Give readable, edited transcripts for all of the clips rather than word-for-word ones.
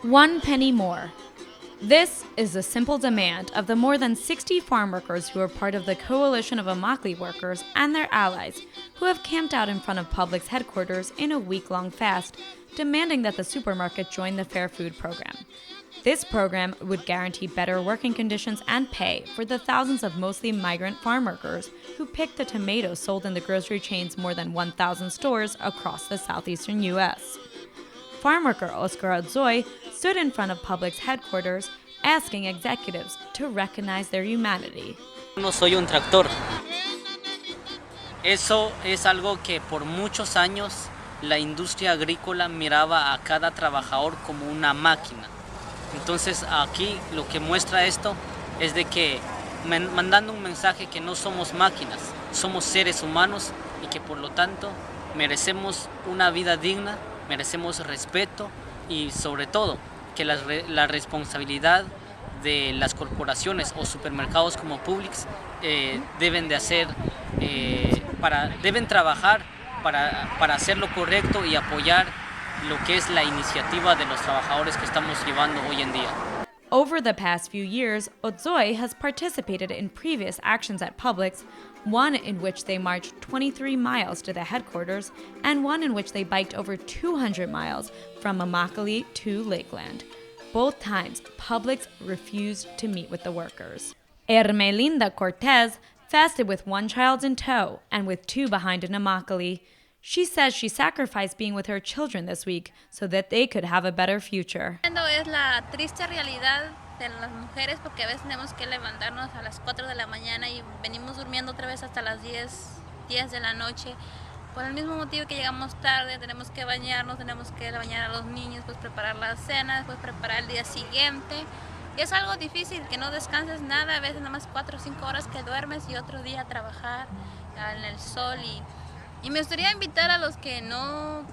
1 penny more. This is the simple demand of the more than 60 farm workers who are part of the coalition of Immokalee workers and their allies who have camped out in front of Publix headquarters in a week-long fast, demanding that the supermarket join the Fair Food program. This program would guarantee better working conditions and pay for the thousands of mostly migrant farm workers who pick the tomatoes sold in the grocery chain's more than 1,000 stores across the southeastern U.S. Farm worker Oscar Odzoy stood in front of Publix headquarters asking executives to recognize their humanity. No soy un tractor. Eso es algo que por muchos años la industria agrícola miraba a cada trabajador como una máquina. Entonces aquí lo que muestra esto es de que mandando un mensaje que no somos máquinas, somos seres humanos y que por lo tanto merecemos una vida digna, merecemos respeto y sobre todo que la responsabilidad de las corporaciones o supermercados como Publix deben trabajar para hacer lo correcto y apoyar lo que es la iniciativa de los trabajadores que estamos llevando hoy en día. Over the past few years, Odzoy has participated in previous actions at Publix, one in which they marched 23 miles to the headquarters and one in which they biked over 200 miles from Immokalee to Lakeland. Both times, Publix refused to meet with the workers. Hermelinda Cortez fasted with one child in tow and with two behind in Immokalee. She says she sacrificed being with her children this week so that they could have a better future. Es la triste realidad de las mujeres porque a veces tenemos que levantarnos a las 4 de la mañana y venimos durmiendo otra vez hasta las 10 de la noche. Por el mismo motivo que llegamos tarde, tenemos que bañarnos, tenemos que bañar a los niños, pues preparar la cena, después preparar el día siguiente. Y es algo difícil, que no descanses nada, a veces nada más 4 o 5 horas que duermes y otro día a trabajar en el sol. Y me gustaría invitar a los que no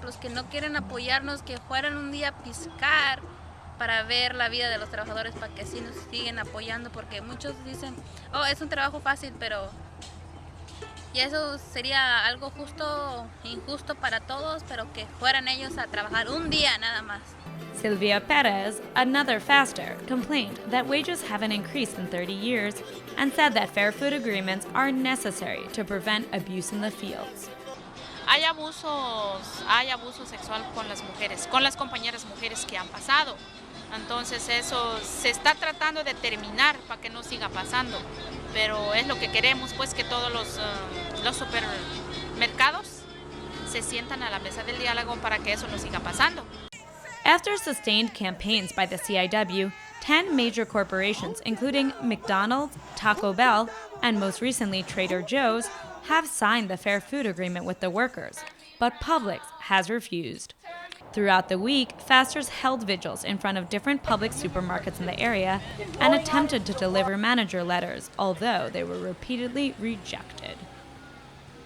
quieren apoyarnos, que fueran un día a piscar para ver la vida de los trabajadores, para que sí nos siguen apoyando, porque muchos dicen, oh, es un trabajo fácil, pero y eso sería algo injusto para todos, pero que fueran ellos a trabajar un día nada más. Sylvia Perez, another faster, complained that wages haven't increased in 30 years and said that fair food agreements are necessary to prevent abuse in the fields. Hay abuso sexual con las mujeres, con las compañeras mujeres que han pasado. Entonces eso se está tratando de terminar para que no siga pasando. Pero es lo que queremos, pues, que todos los supermercados se sientan a la mesa del diálogo para que eso no siga pasando. After sustained campaigns by the CIW, 10 major corporations, including McDonald's, Taco Bell, and most recently Trader Joe's, have signed the Fair Food Agreement with the workers, but Publix has refused. Throughout the week, fasters held vigils in front of different Publix supermarkets in the area and attempted to deliver manager letters, although they were repeatedly rejected.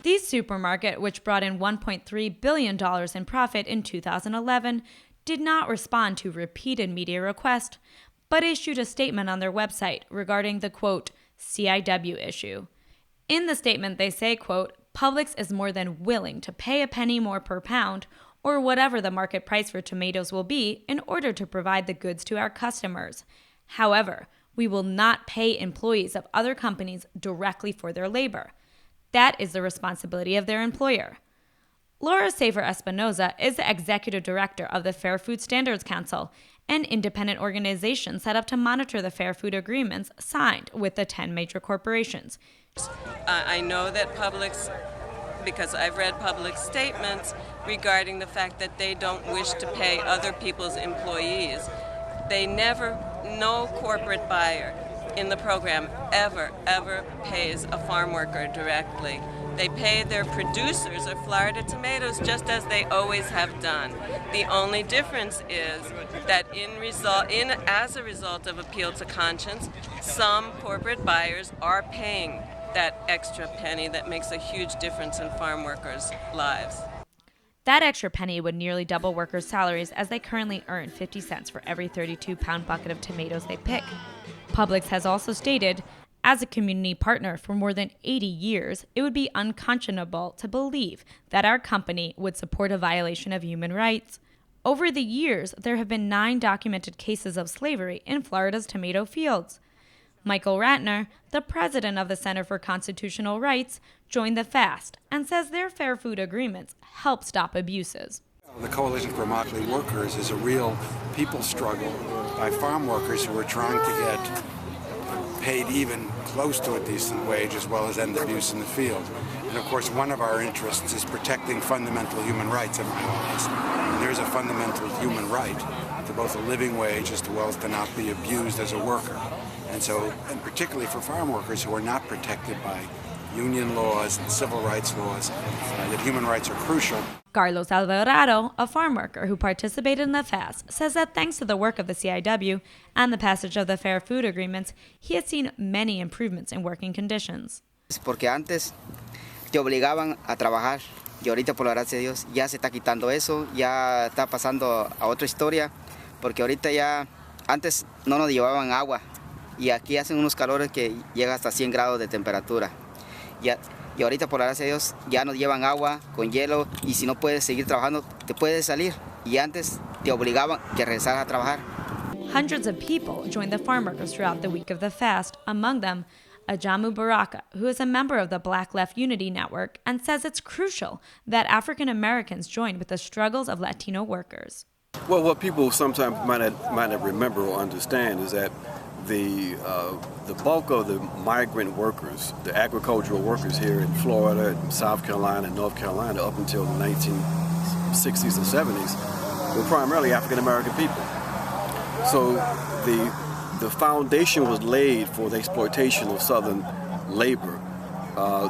These supermarkets, which brought in $1.3 billion in profit in 2011, did not respond to repeated media requests, but issued a statement on their website regarding the, quote, CIW issue. In the statement, they say, quote, Publix is more than willing to pay a penny more per pound or whatever the market price for tomatoes will be in order to provide the goods to our customers. However, we will not pay employees of other companies directly for their labor. That is the responsibility of their employer. Laura Safer Espinoza is the executive director of the Fair Food Standards Council, an independent organization set up to monitor the fair food agreements signed with the 10 major corporations. I know that Publix, because I've read Publix statements regarding the fact that they don't wish to pay other people's employees. No corporate buyer in the program ever pays a farm worker directly. They pay their producers of Florida tomatoes just as they always have done. The only difference is that as a result of appeal to conscience, some corporate buyers are paying that extra penny that makes a huge difference in farm workers' lives. That extra penny would nearly double workers' salaries, as they currently earn 50 cents for every 32-pound bucket of tomatoes they pick. Publix has also stated, as a community partner for more than 80 years, it would be unconscionable to believe that our company would support a violation of human rights. Over the years, there have been 9 documented cases of slavery in Florida's tomato fields. Michael Ratner, the president of the Center for Constitutional Rights, joined the fast and says their fair food agreements help stop abuses. The Coalition for Immokalee Workers is a real people's struggle by farm workers who are trying to get paid even close to a decent wage as well as end abuse in the field. And of course, one of our interests is protecting fundamental human rights in my eyes. And there's a fundamental human right to both a living wage as well as to not be abused as a worker. And so, and particularly for farm workers who are not protected by union laws and civil rights laws, that human rights are crucial. Carlos Alvarado, a farm worker who participated in the fast, says that thanks to the work of the CIW and the passage of the Fair Food Agreements, he has seen many improvements in working conditions. Porque antes te obligaban a trabajar y ahorita por la gracia de Dios ya se está quitando eso, ya está pasando a otra historia, porque ahorita ya antes no nos llevaban agua y aquí hacen unos calores que llega hasta 100 grados de temperatura. Y ahorita por la gracia de Dios ya nos llevan agua con hielo y si no puedes seguir trabajando te puedes salir y antes te obligaban que regresaras a trabajar. Hundreds of people joined the farm workers throughout the week of the fast, among them Ajamu Baraka, who is a member of the Black Left Unity Network and says it's crucial that African Americans join with the struggles of Latino workers. Well, what people sometimes might not remember or understand is that the bulk of the migrant workers, the agricultural workers here in Florida, and South Carolina, and North Carolina up until the 1960s and 70s were primarily African American people. So the foundation was laid for the exploitation of Southern labor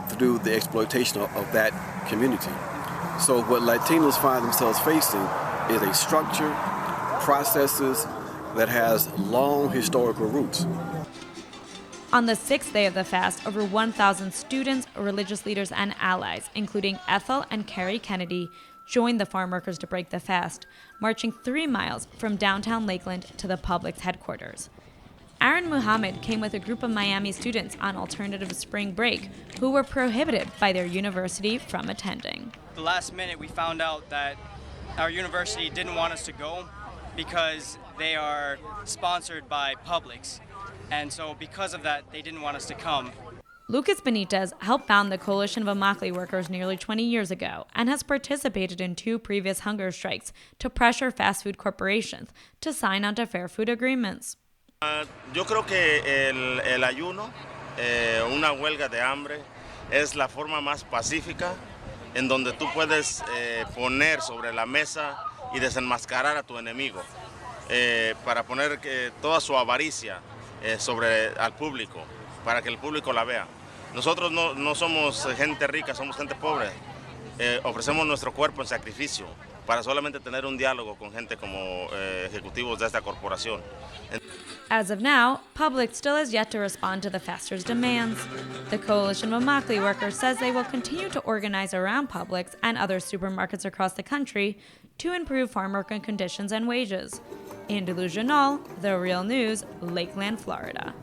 through the exploitation of that community. So what Latinos find themselves facing is a structure, processes that has long historical roots. On the 6th day of the fast, over 1,000 students, religious leaders, and allies, including Ethel and Carrie Kennedy, joined the farm workers to break the fast, marching 3 miles from downtown Lakeland to the Publix headquarters. Aaron Muhammad came with a group of Miami students on alternative spring break who were prohibited by their university from attending. The last minute we found out that our university didn't want us to go because they are sponsored by Publix. And so because of that, they didn't want us to come. Lucas Benitez helped found the Coalition of Immokalee Workers nearly 20 years ago and has participated in 2 previous hunger strikes to pressure fast food corporations to sign onto fair food agreements. Yo creo que el ayuno, una huelga de hambre, es la forma más pacífica en donde tú puedes poner sobre la mesa y desenmascarar a tu enemigo, para poner toda su avaricia sobre al público, para que el público la vea. Nosotros no somos gente rica, somos gente pobre. Ofrecemos nuestro cuerpo en sacrificio para solamente tener un diálogo con gente como ejecutivos de esta corporación. As of now, Publix still has yet to respond to the fasters' demands. The Coalition of Immokalee Workers says they will continue to organize around Publix and other supermarkets across the country to improve farm worker conditions and wages. In Delusional, The Real News, Lakeland, Florida.